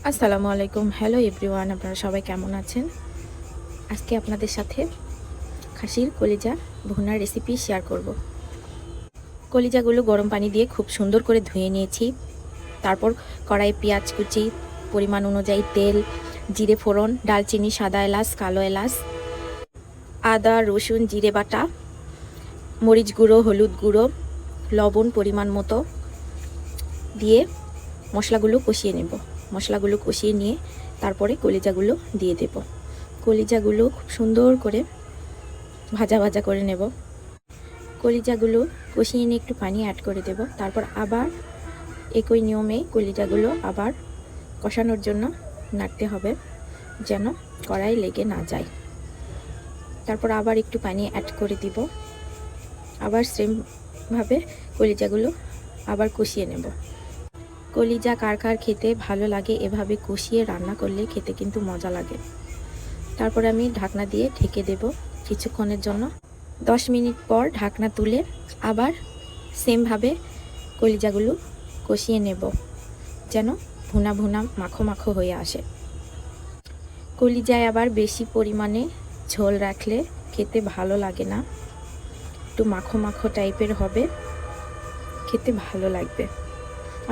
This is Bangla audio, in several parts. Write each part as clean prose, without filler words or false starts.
আসসালামু আলাইকুম। হ্যালো এভরিওয়ান, আপনারা সবাই কেমন আছেন? আজকে আপনাদের সাথে খাসির কলিজা ভুনার রেসিপি শেয়ার করব। কলিজাগুলো গরম পানি দিয়ে খুব সুন্দর করে ধুয়ে নিয়েছি। তারপর কড়াইয়ে পেঁয়াজ কুচি, পরিমাণ অনুযায়ী তেল, জিরে ফোড়ন, ডালচিনি, সাদা এলাচ, কালো এলাচ, আদা রসুন জিরে বাটা, মরিচ গুঁড়ো, হলুদ গুঁড়ো, লবণ পরিমাণ মতো দিয়ে মশলাগুলো কষিয়ে নেব। মশলাগুলো কষিয়ে নিয়ে তারপরে কলিজাগুলো দিয়ে দেব। কলিজাগুলো খুব সুন্দর করে ভাজা ভাজা করে নেব। কলিজাগুলো কষিয়ে নিয়ে একটু পানি অ্যাড করে দেব। তারপর আবার একই নিয়মে কলিজাগুলো আবার কষানোর জন্য নাড়তে হবে, যেন কড়াই লেগে না যায়। তারপর আবার একটু পানি অ্যাড করে দিব। আবার সেমভাবে কলিজাগুলো আবার কষিয়ে নেব। কলিজা কার কার খেতে ভালো লাগে এভাবে কষিয়ে রান্না করলে খেতে কিন্তু মজা লাগে। তারপর আমি ঢাকনা দিয়ে ঢেকে দেব কিছুক্ষণের জন্য। 10 মিনিট পর ঢাকনা তুলে আবার সেমভাবে কলিজাগুলো কষিয়ে নেব, যেন ভুনা ভুনা মাখো মাখো হয়ে আসে। কলিজায় আবার বেশি পরিমাণে ঝোল রাখলে খেতে ভালো লাগে না, একটু মাখো মাখো টাইপের হবে, খেতে ভালো লাগবে।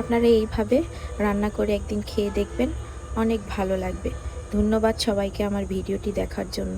আপনারা এইভাবে রান্না করে একদিন খেয়ে দেখবেন, অনেক ভালো লাগবে। ধন্যবাদ সবাইকে আমার ভিডিওটি দেখার জন্য।